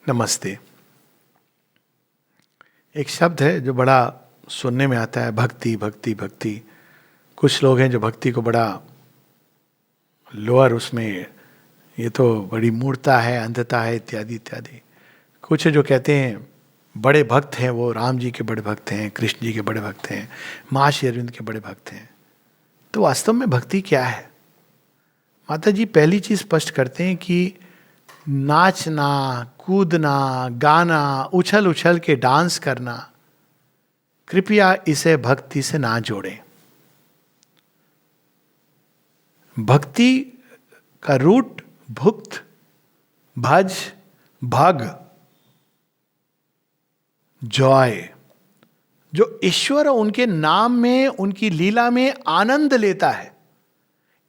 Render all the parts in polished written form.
नमस्ते। एक शब्द है जो बड़ा सुनने में आता है, भक्ति भक्ति भक्ति। कुछ लोग हैं जो भक्ति को बड़ा लोअर उसमें, ये तो बड़ी मूर्ता है, अंधता है, इत्यादि इत्यादि। कुछ जो कहते हैं बड़े भक्त हैं, वो राम जी के बड़े भक्त हैं, कृष्ण जी के बड़े भक्त हैं, महर्षि अरविंद के बड़े भक्त हैं। तो वास्तव में भक्ति क्या है? माता जी पहली चीज स्पष्ट करते हैं कि नाचना, कूदना, गाना, उछल उछल के डांस करना, कृपया इसे भक्ति से ना जोड़ें। भक्ति का रूट भुक्त, भज, भग, जॉय। जो ईश्वर उनके नाम में, उनकी लीला में आनंद लेता है,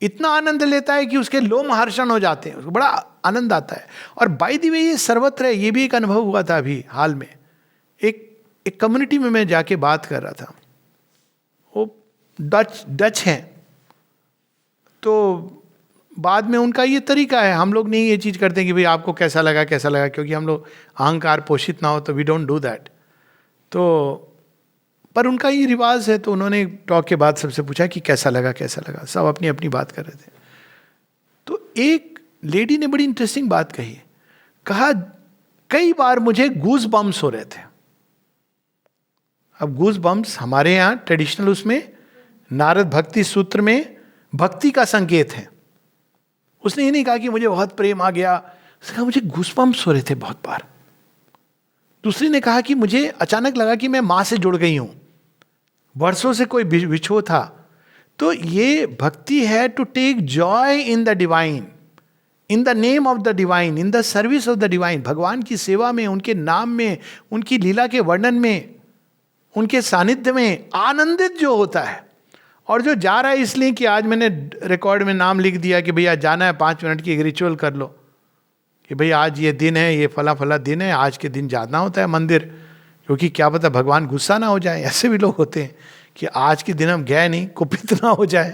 इतना आनंद लेता है कि उसके लोम हर्षण हो जाते हैं, उसको बड़ा आनंद आता है। और बाय द वे ये सर्वत्र है। ये भी एक अनुभव हुआ था अभी हाल में। एक कम्युनिटी में मैं जाके बात कर रहा था, वो डच हैं। तो बाद में उनका ये तरीका है, हम लोग नहीं ये चीज करते कि भाई आपको कैसा लगा कैसा लगा, क्योंकि हम लोग अहंकार पोषित ना हो तो वी डोंट डू दैट। तो पर उनका ये रिवाज है। तो उन्होंने टॉक के बाद सबसे पूछा कि कैसा लगा कैसा लगा, सब अपनी अपनी बात कर रहे थे। तो एक लेडी ने बड़ी इंटरेस्टिंग बात कही। कहा कई बार मुझे गूज बम्स हो रहे थे। अब गूज बम्स हमारे यहाँ ट्रेडिशनल उसमें नारद भक्ति सूत्र में भक्ति का संकेत है। उसने ये नहीं कहा कि मुझे बहुत प्रेम आ गया, उसने कहा मुझे गूज बम्स हो रहे थे बहुत बार। दूसरी ने कहा कि मुझे अचानक लगा कि मैं मां से जुड़ गई हूं, वर्षों से कोई बिछो था। तो ये भक्ति है to take joy in the divine, in the name of the divine, in the service of the divine. भगवान की सेवा में, उनके नाम में, उनकी लीला के वर्णन में, उनके सानिध्य में आनंदित जो होता है। और जो जा रहा है इसलिए कि आज मैंने रिकॉर्ड में नाम लिख दिया कि भैया जाना है, 5 मिनट की एक रिचुअल कर लो कि भाई आज ये दिन है, ये फला फला दिन है, आज के दिन जाना होता है मंदिर, क्योंकि क्या पता भगवान गुस्सा ना हो जाए। ऐसे भी लोग होते हैं कि आज के दिन हम गए नहीं, कुपित ना हो जाए।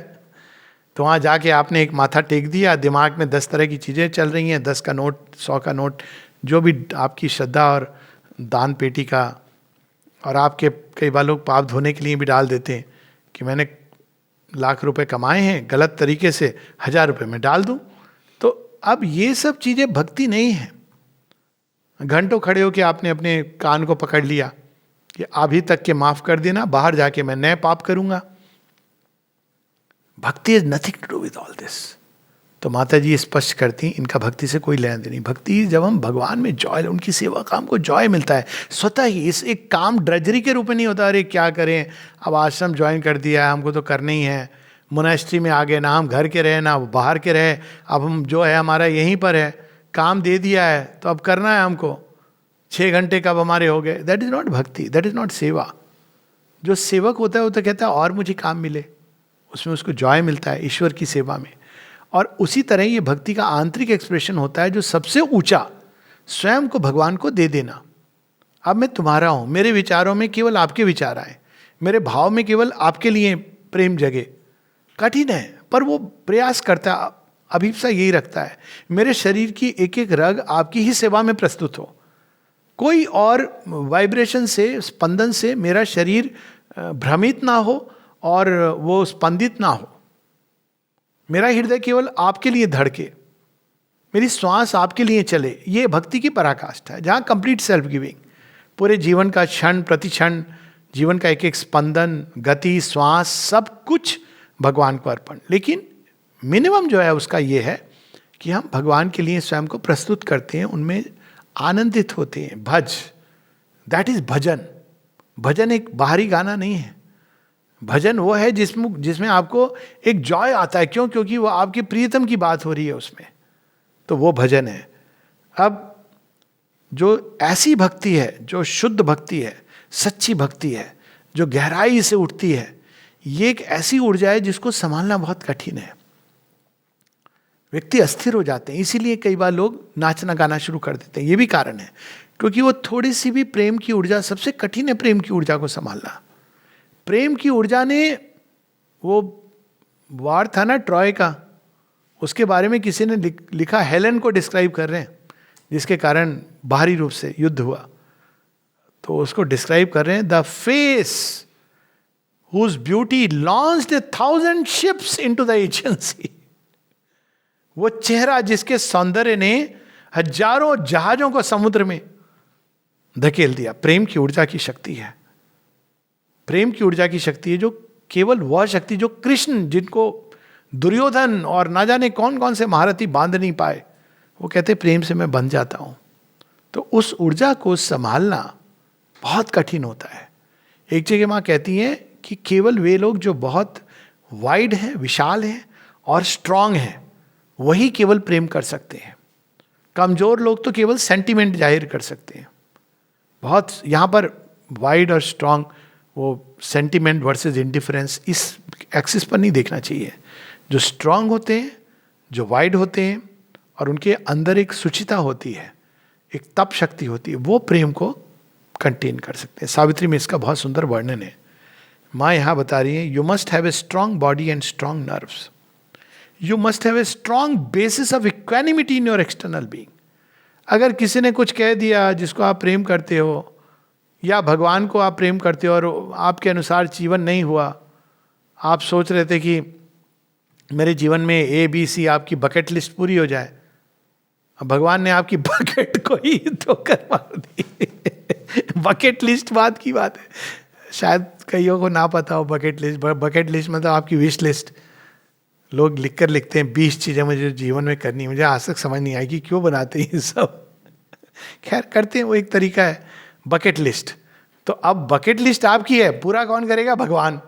तो वहाँ जाके आपने एक माथा टेक दिया, दिमाग में 10 तरह की चीज़ें चल रही हैं, 10 का नोट, 100 का नोट, जो भी आपकी श्रद्धा और दान पेटी का। और आपके कई बार लोग पाप धोने के लिए भी डाल देते हैं कि मैंने लाख रुपए कमाए हैं गलत तरीके से, 1000 रुपये में डाल दूं। तो अब ये सब चीजें भक्ति नहीं है। घंटों खड़े हो कि आपने अपने कान को पकड़ लिया कि अभी तक के माफ कर देना, बाहर जाके मैं नए पाप करूंगा। Bhakti is nothing to do with all this. तो माता जी स्पष्ट करती, इनका भक्ति से कोई लेना देना नहीं। भक्ति जब हम भगवान में जॉय, उनकी सेवा काम को जॉय मिलता है स्वतः ही। इस एक काम ड्रजरी के रूप में नहीं होता, अरे क्या करें अब आश्रम ज्वाइन कर दिया है, हमको तो करना ही है, मोनेस्ट्री में आ गए, ना हम घर के रहे ना बाहर के रहे, अब हम जो है हमारा यहीं पर है, काम दे दिया है तो अब करना है हमको, 6 घंटे कब हमारे हो गए। दैट इज नॉट भक्ति, दैट इज नॉट सेवा। जो सेवक होता है वो तो कहता है और मुझे काम मिले, उसमें उसको जॉय मिलता है ईश्वर की सेवा में। और उसी तरह ये भक्ति का आंतरिक एक्सप्रेशन होता है जो सबसे ऊंचा, स्वयं को भगवान को दे देना। अब मैं तुम्हारा हूं, मेरे विचारों में केवल आपके विचार आए, मेरे भाव में केवल आपके लिए प्रेम जगे। कठिन है पर वो प्रयास करता है, अभिप्सा यही रखता है मेरे शरीर की एक एक रग आपकी ही सेवा में प्रस्तुत हो। कोई और वाइब्रेशन से, स्पंदन से मेरा शरीर भ्रमित ना हो और वो स्पंदित ना हो। मेरा हृदय केवल आपके लिए धड़के, मेरी श्वास आपके लिए चले। ये भक्ति की पराकाष्ठा है, जहाँ कंप्लीट सेल्फ गिविंग, पूरे जीवन का क्षण प्रति क्षण, जीवन का एक एक स्पंदन, गति, श्वास, सब कुछ भगवान को अर्पण। लेकिन मिनिमम जो है उसका ये है कि हम भगवान के लिए स्वयं को प्रस्तुत करते हैं, उनमें आनंदित होते हैं। भज, दैट इज भजन। भजन एक बाहरी गाना नहीं है। भजन वो है जिसमें आपको एक जॉय आता है। क्यों? क्योंकि वो आपके प्रियतम की बात हो रही है उसमें, तो वो भजन है। अब जो ऐसी भक्ति है, जो शुद्ध भक्ति है, सच्ची भक्ति है, जो गहराई से उठती है, ये एक ऐसी ऊर्जा है जिसको संभालना बहुत कठिन है। व्यक्ति अस्थिर हो जाते हैं, इसीलिए कई बार लोग नाचना गाना शुरू कर देते हैं। ये भी कारण है क्योंकि वो थोड़ी सी भी प्रेम की ऊर्जा, सबसे कठिन है प्रेम की ऊर्जा को संभालना। प्रेम की ऊर्जा ने, वो वार था ना ट्रॉय का, उसके बारे में किसी ने लिखा, हेलेन को डिस्क्राइब कर रहे हैं जिसके कारण बाहरी रूप से युद्ध हुआ, तो उसको डिस्क्राइब कर रहे हैं, the face whose beauty launched 1,000 ships into the Aegean Sea. वो चेहरा जिसके सौंदर्य ने हजारों जहाजों को समुद्र में धकेल दिया. प्रेम की ऊर्जा की शक्ति है. प्रेम की ऊर्जा की शक्ति है जो केवल वह शक्ति जो कृष्ण, जिनको दुर्योधन और ना जाने कौन कौन से महारथी बांध नहीं पाए, वो कहते प्रेम से मैं बंध जाता हूं. तो उस ऊर्जा को संभालना बहुत कठिन होता है. एक जगह मां कहती हैं कि केवल वे लोग जो बहुत वाइड हैं, विशाल हैं और स्ट्रांग हैं, वही केवल प्रेम कर सकते हैं. कमजोर लोग तो केवल सेंटिमेंट जाहिर कर सकते हैं. बहुत यहाँ पर वाइड और स्ट्रांग, वो सेंटिमेंट वर्सेस इंडिफरेंस, इस एक्सिस पर नहीं देखना चाहिए. जो स्ट्रांग होते हैं, जो वाइड होते हैं और उनके अंदर एक सुचिता होती है, एक तप शक्ति होती है, वो प्रेम को कंटेन कर सकते हैं. सावित्री में इसका बहुत सुंदर वर्णन है. माँ यहाँ बता रही है, you must have a strong body and strong nerves. You must have a strong basis of equanimity in your external being. अगर किसी ने कुछ कह दिया जिसको आप प्रेम करते हो, या भगवान को आप प्रेम करते हो और आपके अनुसार जीवन नहीं हुआ, आप सोच रहे थे कि मेरे जीवन में ABC आपकी बकेट लिस्ट पूरी हो जाए, अब भगवान ने आपकी बकेट को ही ठोकर मार दी. बकेट लिस्ट बात की बात है. शायद कईयों को ना पता हो बकेट लिस्ट. बकेट लिस्ट मतलब आपकी विश लिस्ट. लोग लिखते हैं 20 चीज़ें मुझे जीवन में करनी. मुझे आज तक समझ नहीं आई कि क्यों बनाते हैं ये सब. खैर करते हैं, वो एक तरीका है बकेट लिस्ट. तो अब बकेट लिस्ट आपकी है, पूरा कौन करेगा? भगवान.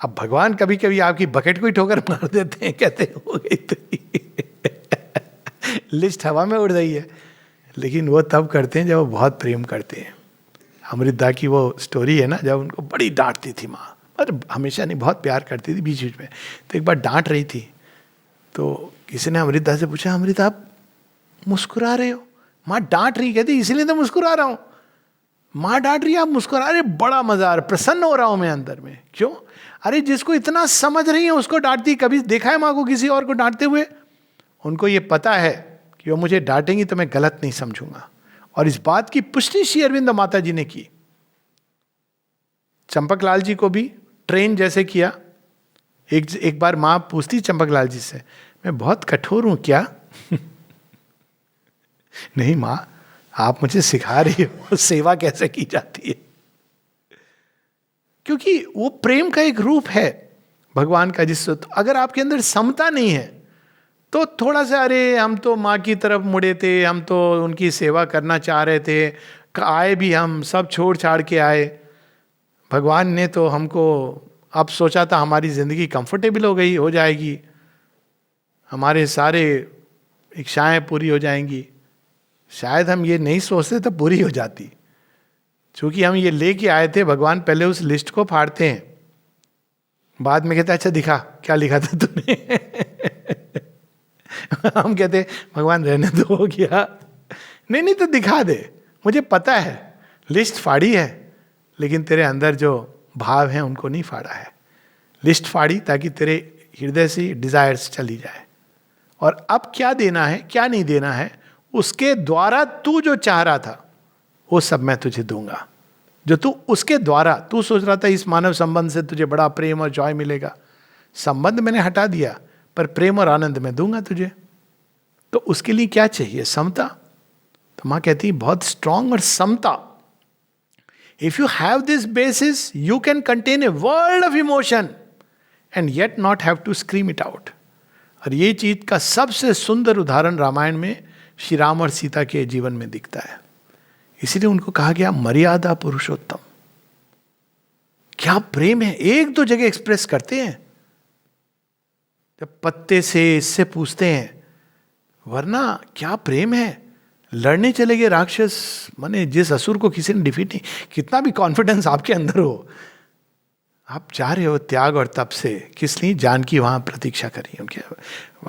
अब भगवान कभी कभी आपकी बकेट को ही ठोकर मार देते हैं, कहते हैं हो गई तेरी लिस्ट हवा में उड़ रही है. लेकिन वो तब करते हैं जब वो बहुत प्रेम करते हैं. अमृता की वो स्टोरी है ना, जब उनको बड़ी डांटती थी माँ, पर हमेशा नहीं, बहुत प्यार करती थी, बीच बीच में. तो एक बार डांट रही थी, तो किसी ने अमृता से पूछा, अमृता आप मुस्कुरा रहे हो? माँ डांट रही. कहती इसीलिए तो मुस्कुरा रहा हूँ. माँ डांट रही है, आप मुस्कुरा रहे, बड़ा मजा आ रहा, प्रसन्न हो रहा हूँ मैं अंदर में. क्यों? अरे जिसको इतना समझ रही है उसको डांटती. कभी देखा है माँ को किसी और को डांटते हुए? उनको ये पता है कि वो मुझे डांटेंगी तो मैं गलत नहीं समझूंगा. और इस बात की पुष्टि श्री अरविंद माता जी ने की. चंपकलाल जी को भी ट्रेन जैसे किया. एक बार माँ पूछती चंपकलाल जी से, मैं बहुत कठोर हूं क्या? नहीं माँ, आप मुझे सिखा रही हो सेवा कैसे की जाती है. क्योंकि वो प्रेम का एक रूप है भगवान का. जिससे तो अगर आपके अंदर समता नहीं है तो थोड़ा सा, अरे हम तो माँ की तरफ मुड़े थे, हम तो उनकी सेवा करना चाह रहे थे, आए भी हम सब छोड़ छाड़ के आए. भगवान ने तो हमको अब सोचा था हमारी ज़िंदगी कंफर्टेबल हो जाएगी, हमारे सारे इच्छाएं पूरी हो जाएंगी. शायद हम ये नहीं सोचते तो पूरी हो जाती. क्योंकि हम ये लेके आए थे, भगवान पहले उस लिस्ट को फाड़ते हैं, बाद में कहते अच्छा दिखा क्या लिखा था तूने. हम कहते भगवान रहने दो, हो गया. नहीं तो दिखा दे, मुझे पता है लिस्ट फाड़ी है, लेकिन तेरे अंदर जो भाव हैं उनको नहीं फाड़ा है. लिस्ट फाड़ी ताकि तेरे हृदय से डिजायर्स चली जाए, और अब क्या देना है क्या नहीं देना है उसके द्वारा तू जो चाह रहा था वो सब मैं तुझे दूंगा. जो तू उसके द्वारा, तू सोच रहा था इस मानव संबंध से तुझे बड़ा प्रेम और जॉय मिलेगा, संबंध मैंने हटा दिया, पर प्रेम और आनंद मैं दूंगा तुझे. तो उसके लिए क्या चाहिए? समता. तो माँ कहती है बहुत स्ट्रांग और समता. If you have this basis you can contain a world of emotion and yet not have to scream it out. और ये चीज का सबसे सुंदर उदाहरण रामायण में श्री राम और सीता के जीवन में दिखता है. इसीलिए उनको कहा गया मर्यादा पुरुषोत्तम. क्या प्रेम है, एक दो जगह एक्सप्रेस करते हैं, जब पत्ते से इससे पूछते हैं, वरना क्या प्रेम है. लड़ने चले गए राक्षस, माने जिस असुर को किसी ने डिफीट नहीं. कितना भी कॉन्फिडेंस आपके अंदर हो, आप जा रहे हो त्याग और तप से, किस लिए? जानकी वहां प्रतीक्षा करी उनके.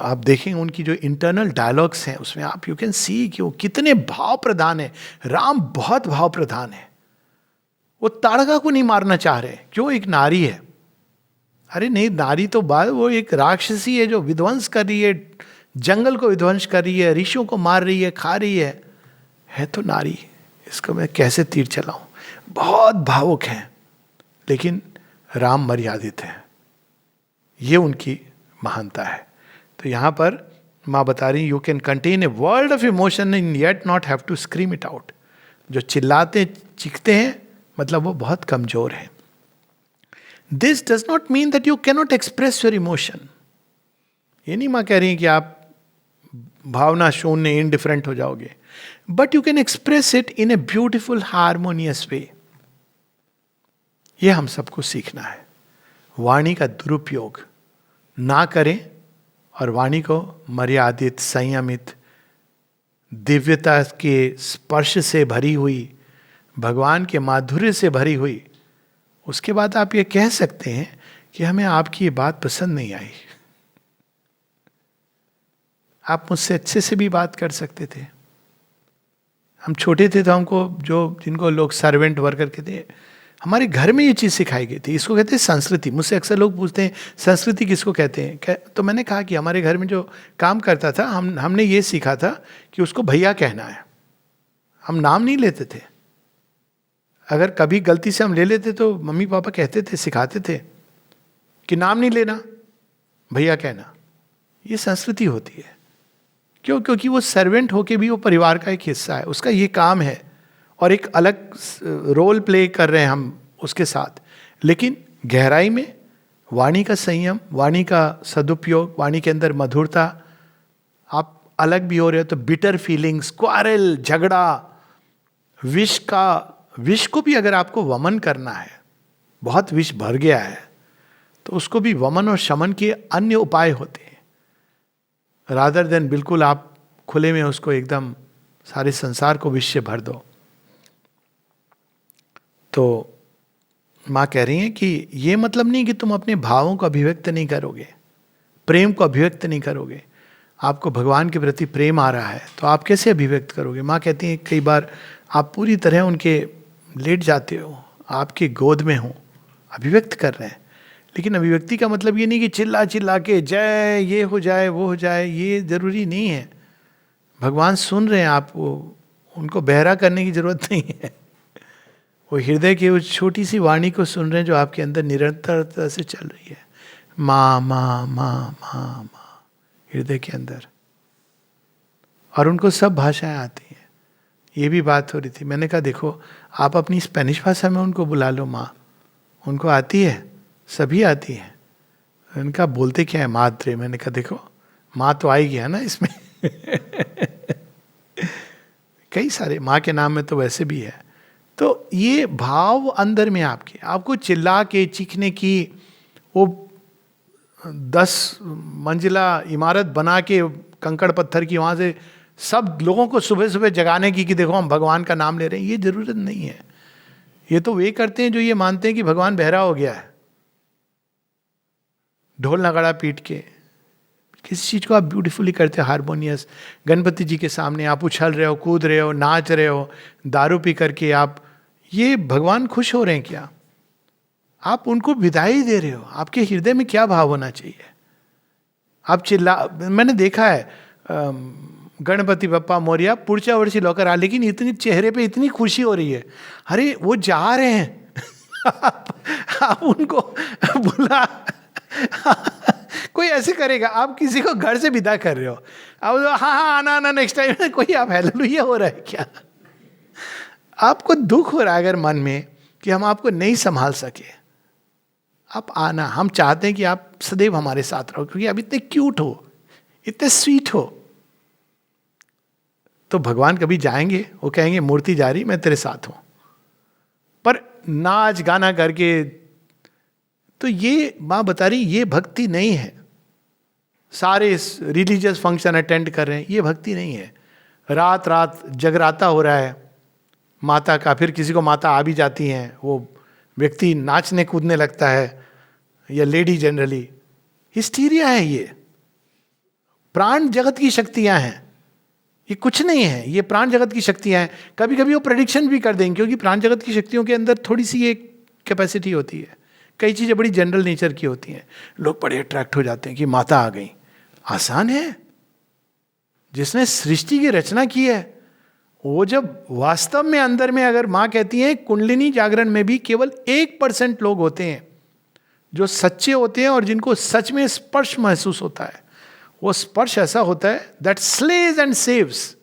आप देखेंगे उनकी जो इंटरनल डायलॉग्स हैं उसमें आप यू कैन सी कि वो कितने भाव प्रधान है. राम बहुत भाव प्रधान है. वो ताड़का को नहीं मारना चाह रहे. क्यों? एक नारी है. अरे नहीं, नारी तो बाद, वो एक राक्षसी है जो विध्वंस कर रही है जंगल को विध्वंस कर रही है, ऋषियों को मार रही है, खा रही है तो नारी। इसको मैं कैसे तीर चलाऊं? बहुत भावुक हैं, लेकिन राम मर्यादित हैं। ये उनकी महानता है। तो यहां पर माँ बता रही, you can contain a world of emotion in yet not have to scream it out. जो चिल्लाते चीखते हैं मतलब वो बहुत कमजोर है। This does not mean that you can not express your emotion. ये नहीं माँ कह रही कि आप भावना शून्य इनडिफरेंट हो जाओगे, but you can express it in a beautiful harmonious way. ये हम सबको सीखना है। वाणी का दुरुपयोग ना करें और वाणी को मर्यादित, संयमित, दिव्यता के स्पर्श से भरी हुई, भगवान के माधुर्य से भरी हुई, उसके बाद आप ये कह सकते हैं कि हमें आपकी ये बात पसंद नहीं आई। आप मुझसे अच्छे से भी बात कर सकते थे। हम छोटे थे तो हमको जिनको लोग सर्वेंट वर्कर कहते हैं, हमारे घर में ये चीज़ सिखाई गई थी। इसको कहते हैं संस्कृति। मुझसे अक्सर लोग पूछते हैं संस्कृति किसको कहते हैं, तो मैंने कहा कि हमारे घर में जो काम करता था, हमने ये सीखा था कि उसको भैया कहना है। हम नाम नहीं लेते थे। अगर कभी गलती से हम ले लेते तो मम्मी पापा कहते थे, सिखाते थे कि नाम नहीं लेना, भैया कहना। ये संस्कृति होती है। क्यों? क्योंकि वो सर्वेंट होके भी वो परिवार का एक हिस्सा है, उसका ये काम है और एक अलग रोल प्ले कर रहे हैं हम उसके साथ। लेकिन गहराई में वाणी का संयम, वाणी का सदुपयोग, वाणी के अंदर मधुरता। आप अलग भी हो रहे हो तो बिटर फीलिंग्स, क्वारल, झगड़ा, विष को भी अगर आपको वमन करना है, बहुत विष भर गया है, तो उसको भी वमन और शमन के अन्य उपाय होते हैं। रादर देन बिल्कुल आप खुले में उसको एकदम सारे संसार को विष से भर दो। तो माँ कह रही हैं कि ये मतलब नहीं कि तुम अपने भावों को अभिव्यक्त नहीं करोगे, प्रेम को अभिव्यक्त नहीं करोगे। आपको भगवान के प्रति प्रेम आ रहा है तो आप कैसे अभिव्यक्त करोगे? माँ कहती हैं कई बार आप पूरी तरह उनके लेट जाते हो, आपके गोद में हो, अभिव्यक्त कर रहे हैं। लेकिन अभिव्यक्ति का मतलब ये नहीं कि चिल्ला चिल्ला के जय ये हो जाए वो हो जाए, ये जरूरी नहीं है। भगवान सुन रहे हैं, आप उनको बहरा करने की जरूरत नहीं है। वो हृदय की उस छोटी सी वाणी को सुन रहे हैं जो आपके अंदर निरंतरता से चल रही है। माँ माँ माँ माँ माँ, हृदय के अंदर। और उनको सब भाषाएं आती हैं। ये भी बात हो रही थी, मैंने कहा देखो आप अपनी स्पेनिश भाषा में उनको बुला लो माँ, उनको आती है, सभी आती है। उनका बोलते क्या है? मात्रे। मैंने कहा देखो माँ तो आएगी है ना इसमें। कई सारे माँ के नाम में तो वैसे भी है। तो ये भाव अंदर में आपको चिल्ला के चीखने की, वो 10 मंजिला इमारत बना के कंकड़ पत्थर की वहाँ से सब लोगों को सुबह सुबह जगाने की कि देखो हम भगवान का नाम ले रहे हैं, ये जरूरत नहीं है। ये तो वे करते हैं जो ये मानते हैं कि भगवान बहरा हो गया है। ढोल नगाड़ा पीट के किसी चीज को आप ब्यूटीफुली करते हो, हारमोनियस। गणपति जी के सामने आप उछल रहे हो, कूद रहे हो, नाच रहे हो, दारू पी करके आप, ये भगवान खुश हो रहे हैं क्या? आप उनको विदाई दे रहे हो। आपके हृदय में क्या भाव होना चाहिए? आप मैंने देखा है गणपति बप्पा मोरिया पुरचा वर्षी लौकर आ, लेकिन इतनी चेहरे पे इतनी खुशी हो रही है, अरे वो जा रहे हैं। आप उनको बुला कोई ऐसे करेगा? आप किसी को घर से विदा कर रहे हो, आप हाँ आना नेक्स्ट टाइम, कोई आप हालेलुया हो रहा है क्या? आपको दुख हो रहा है अगर मन में कि हम आपको नहीं संभाल सके, आप आना। हम चाहते हैं कि आप सदैव हमारे साथ रहो, क्योंकि आप इतने क्यूट हो, इतने स्वीट हो। तो भगवान कभी जाएंगे, वो कहेंगे मूर्ति जा रही, मैं तेरे साथ हूं। पर नाच गाना करके, तो ये माँ बता रही ये भक्ति नहीं है। सारे रिलीजियस फंक्शन अटेंड कर रहे हैं, ये भक्ति नहीं है। रात रात जगराता हो रहा है माता का, फिर किसी को माता आ भी जाती हैं, वो व्यक्ति नाचने कूदने लगता है, या लेडी जनरली। हिस्टीरिया है ये। प्राण जगत की शक्तियां हैं, ये कुछ नहीं है, ये प्राण जगत की शक्तियां हैं। कभी कभी वो प्रेडिक्शन भी कर देंगे, क्योंकि प्राण जगत की शक्तियों के अंदर थोड़ी सी एक कैपेसिटी होती है। कई चीज़ें बड़ी जनरल नेचर की होती हैं, लोग बड़े अट्रैक्ट हो जाते हैं कि माता आ गई। आसान है, जिसने सृष्टि की रचना की है, वो जब वास्तव में अंदर में, अगर माँ कहती है कुंडलिनी जागरण में भी केवल 1% लोग होते हैं जो सच्चे होते हैं और जिनको सच में स्पर्श महसूस होता है। वो स्पर्श ऐसा होता है दैट स्लेज एंड सेव्स,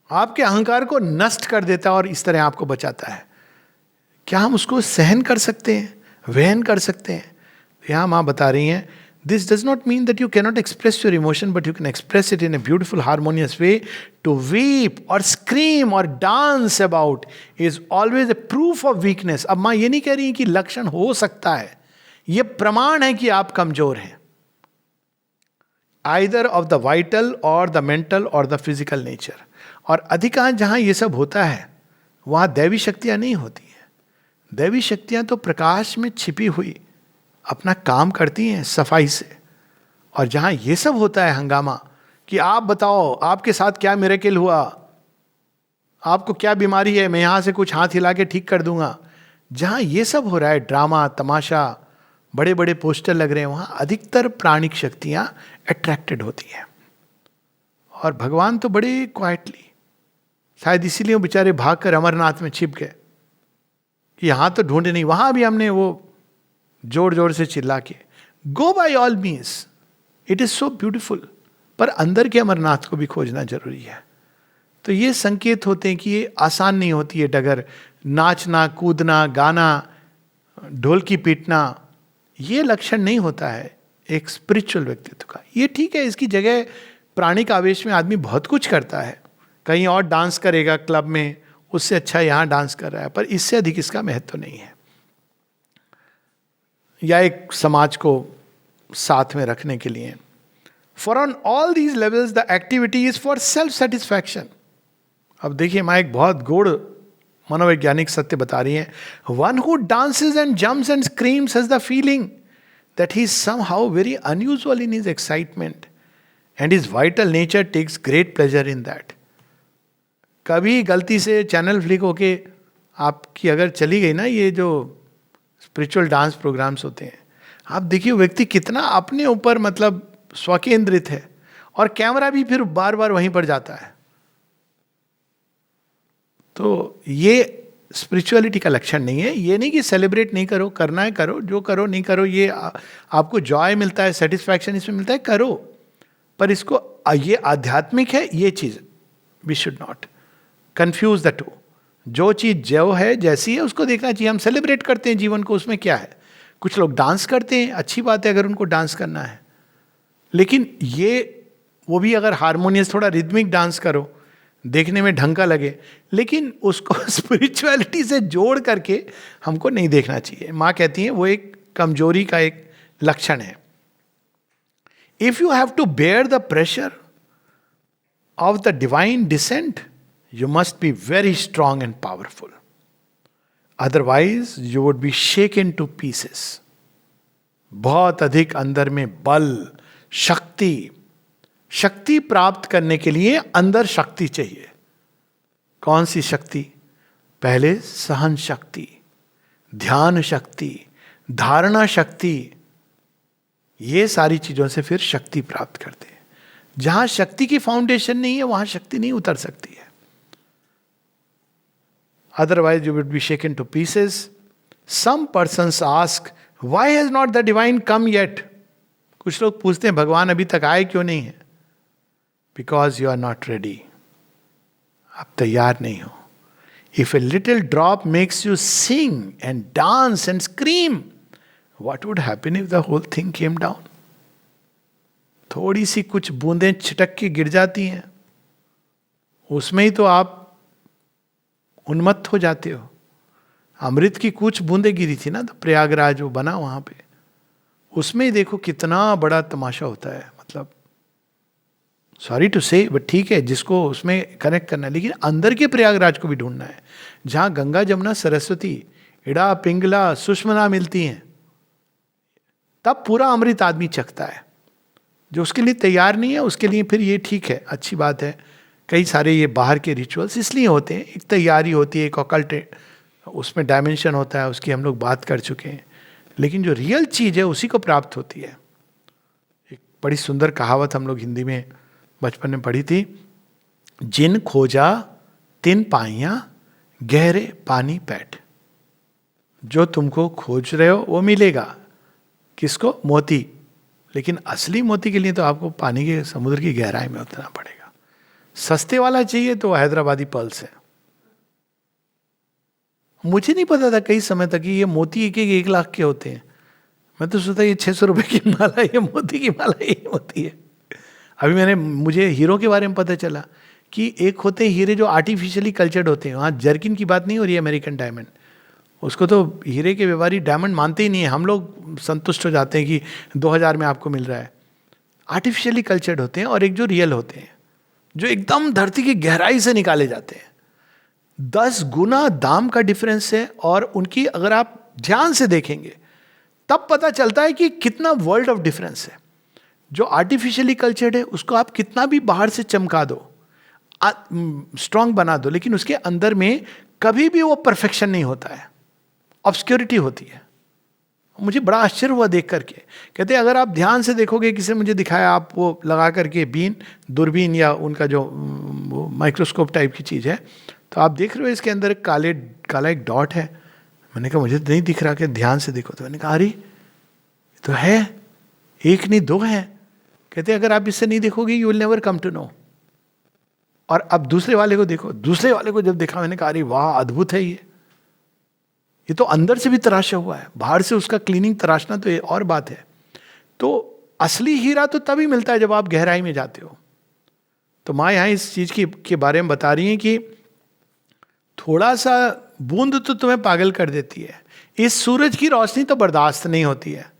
आपके अहंकार को नष्ट कर देता है और इस तरह आपको बचाता है। क्या हम उसको सहन कर सकते हैं, वहन कर सकते हैं? यहां मां बता रही हैं, this does not mean that you cannot express your emotion, but you can express it in a beautiful harmonious way. To weep और स्क्रीम और dance about is always a proof of weakness. अब मां ये नहीं कह रही कि लक्षण हो सकता है, ये प्रमाण है कि आप कमजोर हैं, आइदर ऑफ द वाइटल और द मेंटल और द फिजिकल नेचर। और अधिकांश जहां ये सब होता है वहां दैवी शक्तियां नहीं होती हैं। दैवी शक्तियां तो प्रकाश में छिपी हुई अपना काम करती हैं सफाई से। और जहां ये सब होता है हंगामा कि आप बताओ आपके साथ क्या मिरेकल हुआ, आपको क्या बीमारी है, मैं यहां से कुछ हाथ हिला के ठीक कर दूंगा, जहां ये सब हो रहा है, ड्रामा तमाशा, बड़े बड़े पोस्टर लग रहे हैं, वहां अधिकतर प्राणिक शक्तियां अट्रैक्टेड होती हैं। और भगवान तो बड़े क्वाइटली, शायद इसीलिए वो बेचारे भागकर अमरनाथ में छिप गए कि यहां तो ढूंढे नहीं, वहां भी हमने वो जोर जोर से चिल्ला के go by all means, it is so beautiful, पर अंदर के अमरनाथ को भी खोजना जरूरी है। तो ये संकेत होते हैं कि ये आसान नहीं होती है डगर, नाचना कूदना गाना ढोलकी पीटना, ये लक्षण नहीं होता है एक स्पिरिचुअल व्यक्तित्व का। ये ठीक है, इसकी जगह प्राणिक आवेश में आदमी बहुत कुछ करता है, कहीं और डांस करेगा क्लब में, उससे अच्छा यहाँ डांस कर रहा है, पर इससे अधिक इसका महत्व नहीं है। या एक समाज को साथ में रखने के लिए। For on all these levels the activity is for self satisfaction. अब देखिए माँ एक बहुत गूढ़ मनोवैज्ञानिक सत्य बता रही है। One who dances and jumps and screams has the feeling that he is somehow very unusual in his excitement and his vital nature takes great pleasure in that. कभी गलती से चैनल फ्लिक होके आपकी अगर चली गई ना ये जो स्पिरिचुअल डांस प्रोग्राम्स होते हैं, आप देखिए व्यक्ति कितना अपने ऊपर मतलब स्वकेंद्रित है, और कैमरा भी फिर बार बार वहीं पर जाता है। तो ये स्पिरिचुअलिटी का लक्षण नहीं है। ये नहीं कि सेलिब्रेट नहीं करो, करना है करो, जो करो नहीं करो, ये आपको जॉय मिलता है, सेटिस्फैक्शन इसमें मिलता है, करो, पर इसको ये आध्यात्मिक है ये चीज, we should not confuse the two. जो चीज जो है जैसी है उसको देखना चाहिए। हम सेलिब्रेट करते हैं जीवन को, उसमें क्या है? कुछ लोग डांस करते हैं, अच्छी बात है अगर उनको डांस करना है, लेकिन ये वो भी अगर हारमोनियस थोड़ा रिदमिक डांस करो, देखने में ढंग का लगे, लेकिन उसको स्पिरिचुअलिटी से जोड़ करके हमको नहीं देखना चाहिए। माँ कहती है वो एक कमजोरी का एक लक्षण है। If you have to bear the pressure of the divine descent, you must be very strong and powerful. Otherwise, you would be shaken to pieces. बहुत अधिक अंदर में बल, शक्ति प्राप्त करने के लिए अंदर शक्ति चाहिए। कौन सी शक्ति? पहले सहन शक्ति, ध्यान शक्ति, धारणा शक्ति, ये सारी चीजों से फिर शक्ति प्राप्त करते हैं। जहां शक्ति की फाउंडेशन नहीं है वहां शक्ति नहीं उतर सकती है। Otherwise, you would be shaken to pieces. Some persons ask, why has not the divine come yet? कुछ लोग पूछते हैं भगवान अभी तक आए क्यों नहीं है? Because you are not ready. आप तैयार नहीं हो। If a little drop makes you sing and dance and scream, what would happen if the whole thing came down? थोड़ी सी कुछ बूंदें छिटक के गिर जाती हैं, उसमें ही तो आप उन्मत्त हो जाते हो। अमृत की कुछ बूंदें गिरी थी ना, तो प्रयागराज वो बना वहां पे, उसमें ही देखो कितना बड़ा तमाशा होता है। मतलब सॉरी टू से, बट ठीक है, जिसको उसमें कनेक्ट करना है, लेकिन अंदर के प्रयागराज को भी ढूंढना है, जहां गंगा जमुना सरस्वती इड़ा पिंगला सुषमना मिलती हैं, तब पूरा अमृत आदमी चखता है। जो उसके लिए तैयार नहीं है उसके लिए फिर ये ठीक है, अच्छी बात है। कई सारे ये बाहर के रिचुअल्स इसलिए होते हैं, एक तैयारी होती है, एक ऑकल्ट उसमें डायमेंशन होता है, उसकी हम लोग बात कर चुके हैं। लेकिन जो रियल चीज़ है उसी को प्राप्त होती है। एक बड़ी सुंदर कहावत हम लोग हिंदी में बचपन में पढ़ी थी, जिन खोजा तिन पाइयां गहरे पानी पैठ। जो तुमको खोज रहे हो वो मिलेगा। किसको? मोती। लेकिन असली मोती के लिए तो आपको पानी के समुद्र की गहराई में उतरना पड़ेगा। सस्ते वाला चाहिए तो हैदराबादी पर्ल्स है। मुझे नहीं पता था कई समय तक कि ये मोती एक लाख के होते हैं। मैं तो सोचता ये 600 रुपए की माला, ये मोती की माला ये होती है। अभी मुझे हीरो के बारे में पता चला कि एक होते हैं हीरे जो आर्टिफिशियली कल्चर्ड होते हैं। वहाँ जर्किन की बात नहीं हो रही है, अमेरिकन डायमंड। उसको तो हीरे के व्यापारी डायमंड मानते ही नहीं है। हम लोग संतुष्ट हो जाते हैं कि 2000 में आपको मिल रहा है। आर्टिफिशियली कल्चर्ड होते हैं और एक जो रियल होते हैं, जो एकदम धरती की गहराई से निकाले जाते हैं। 10 गुना दाम का डिफरेंस है। और उनकी अगर आप ध्यान से देखेंगे तब पता चलता है कि कितना वर्ल्ड ऑफ डिफरेंस है। जो आर्टिफिशियली कल्चर्ड है उसको आप कितना भी बाहर से चमका दो, स्ट्रांग बना दो, लेकिन उसके अंदर में कभी भी वो परफेक्शन नहीं होता है, ऑब्सक्योरिटी होती है। मुझे बड़ा आश्चर्य हुआ देख करके। कहते अगर आप ध्यान से देखोगे, किसी ने मुझे दिखाया, आप वो लगा करके दूरबीन या उनका जो माइक्रोस्कोप टाइप की चीज़ है, तो आप देख रहे हो इसके अंदर काला एक डॉट है। मैंने कहा मुझे नहीं दिख रहा, कि ध्यान से देखो। तो मैंने कहा अरे तो है, एक नहीं दो है। कहते अगर आप इससे नहीं देखोगे you will never come to know. और अब दूसरे वाले को देखो। दूसरे वाले को जब देखा मैंने कहा अरे वाह अद्भुत है ये तो अंदर से भी तराशा हुआ है, बाहर से उसका क्लीनिंग तराशना तो ये और बात है। तो असली हीरा तो तभी मिलता है जब आप गहराई में जाते हो। तो माँ यहाँ इस चीज के बारे में बता रही हैं कि थोड़ा सा बूंद तो तुम्हें पागल कर देती है। इस सूरज की रोशनी तो बर्दाश्त नहीं होती है।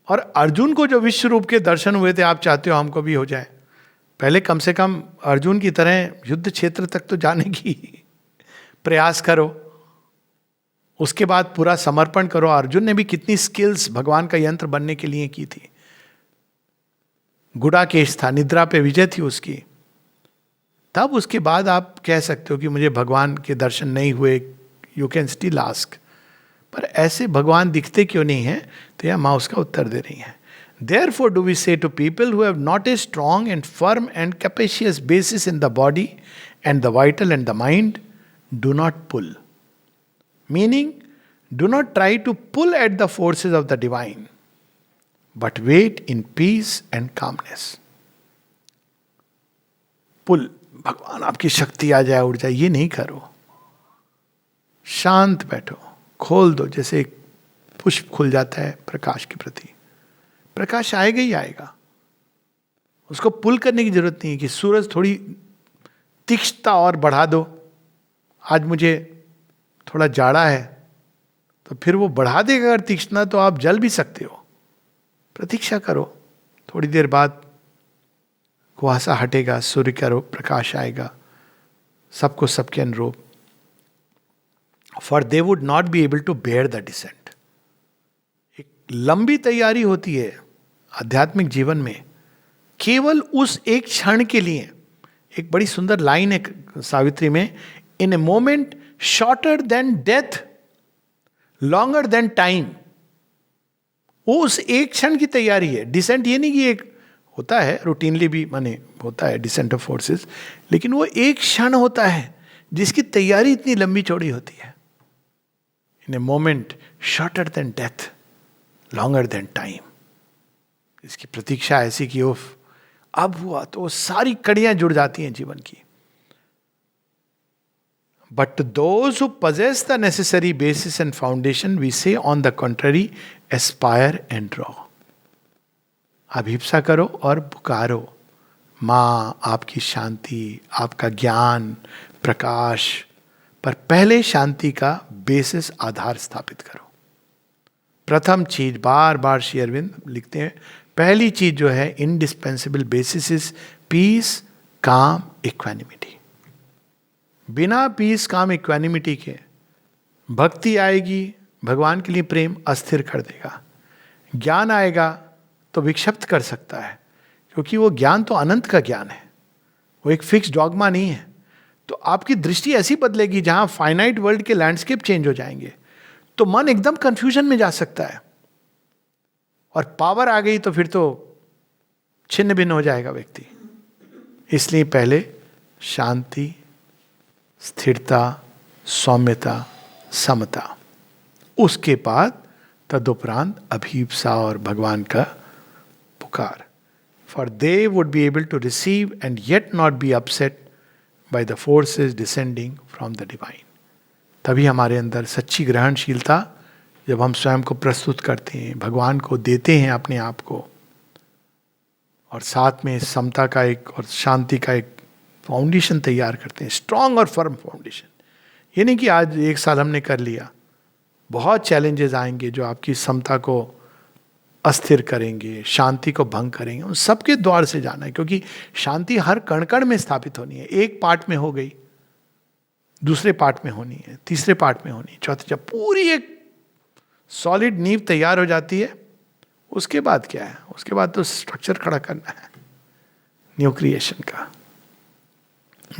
और अर्जुन को जो विश्व रूप के दर्शन हुए थे, आप चाहते हो हमको भी हो जाए। पहले कम से कम अर्जुन की तरह युद्ध क्षेत्र तक तो जाने की प्रयास करो, उसके बाद पूरा समर्पण करो। अर्जुन ने भी कितनी स्किल्स भगवान का यंत्र बनने के लिए की थी। गुडाकेश था, निद्रा पे विजय थी उसकी। तब उसके बाद आप कह सकते हो कि मुझे भगवान के दर्शन नहीं हुए, यू कैन स्टिल आस्क। पर ऐसे भगवान दिखते क्यों नहीं है? तो यह माँ उसका उत्तर दे रही है। Therefore do we say to people who have not a strong and firm and capacious basis in the body and the vital and the mind, do not pull. Meaning, do not try to pull at the forces of the divine, but wait in peace and calmness. Pull, भगवान आपकी शक्ति आ जाए, उड़ जाए, ये नहीं करो। शांत बैठो, खोल दो, जैसे एक पुष्प खुल जाता है प्रकाश के प्रति। प्रकाश आएगा ही आएगा, उसको पुल करने की जरूरत नहीं है कि सूरज थोड़ी तीक्ष्णता और बढ़ा दो। आज मुझे थोड़ा जाड़ा है तो फिर वो बढ़ा देगा अगर तीक्ष्णता, तो आप जल भी सकते हो। प्रतीक्षा करो, थोड़ी देर बाद कुहासा हटेगा, सूर्य का रूप प्रकाश आएगा, सबको सबके अनुरूप। For they would not be able to bear the descent. एक लंबी तैयारी होती है आध्यात्मिक जीवन में, केवल उस एक क्षण के लिए। एक बड़ी सुंदर लाइन है सावित्री में, in a moment shorter than death longer than time. वो उस एक क्षण की तैयारी है। डिसेंट ये नहीं कि एक होता है रूटीनली भी, माने होता है डिसेंट ऑफ फोर्सेस, लेकिन वो एक क्षण होता है जिसकी तैयारी इतनी लंबी चौड़ी होती है। In a moment shorter than death longer than time. इसकी प्रतीक्षा ऐसी कि उफ अब हुआ, तो सारी कड़ियां जुड़ जाती हैं जीवन की। But to those who possess the necessary basis and foundation, we say on the contrary, aspire and draw. अभिप्सा करो और पुकारो, माँ आपकी शांति, आपका ज्ञान, प्रकाश। पर पहले शांति का बेसिस आधार स्थापित करो। प्रथम चीज, बार बार श्री अरविंद लिखते हैं, पहली चीज जो है इंडिस्पेंसिबल बेसिस इज पीस, काम, इक्वानिमिटी। बिना पीस, काम, इक्वानिमिटी के भक्ति आएगी, भगवान के लिए प्रेम अस्थिर कर देगा। ज्ञान आएगा तो विक्षिप्त कर सकता है, क्योंकि वो ज्ञान तो अनंत का ज्ञान है, वो एक फिक्स डॉगमा नहीं है। तो आपकी दृष्टि ऐसी बदलेगी जहां फाइनाइट वर्ल्ड के लैंडस्केप चेंज हो जाएंगे, तो मन एकदम कंफ्यूजन में जा सकता है। और पावर आ गई तो फिर तो छिन्न भिन्न हो जाएगा व्यक्ति। इसलिए पहले शांति, स्थिरता, सौम्यता, समता, उसके बाद तदुपरांत अभीप्सा और भगवान का पुकार। For they would be able to receive and yet not be upset by the forces descending from the divine. तभी हमारे अंदर सच्ची ग्रहणशीलता, जब हम स्वयं को प्रस्तुत करते हैं, भगवान को देते हैं अपने आप को, और साथ में समता का एक और शांति का एक फाउंडेशन तैयार करते हैं, स्ट्रांग और फर्म फाउंडेशन। ये नहीं कि आज एक साल हमने कर लिया, बहुत चैलेंजेस आएंगे जो आपकी समता को अस्थिर करेंगे, शांति को भंग करेंगे। उन सबके द्वार से जाना है, क्योंकि शांति हर कण कण में स्थापित होनी है। एक पार्ट में हो गई, दूसरे पार्ट में होनी है, तीसरे पार्ट में होनी है, चौथे। जब पूरी एक सॉलिड नींव तैयार हो जाती है, उसके बाद क्या है? उसके बाद तो स्ट्रक्चर खड़ा करना है, न्यू क्रिएशन का,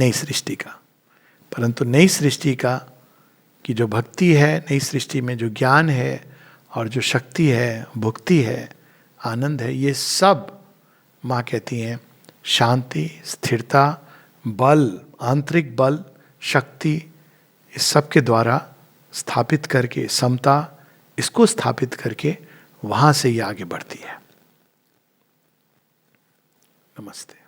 नई सृष्टि का। परंतु नई सृष्टि का की जो भक्ति है, नई सृष्टि में जो ज्ञान है और जो शक्ति है, भुक्ति है, आनंद है, ये सब माँ कहती हैं शांति, स्थिरता, बल, आंतरिक बल, शक्ति, इस सब के द्वारा स्थापित करके, समता, इसको स्थापित करके वहाँ से ये आगे बढ़ती है। नमस्ते।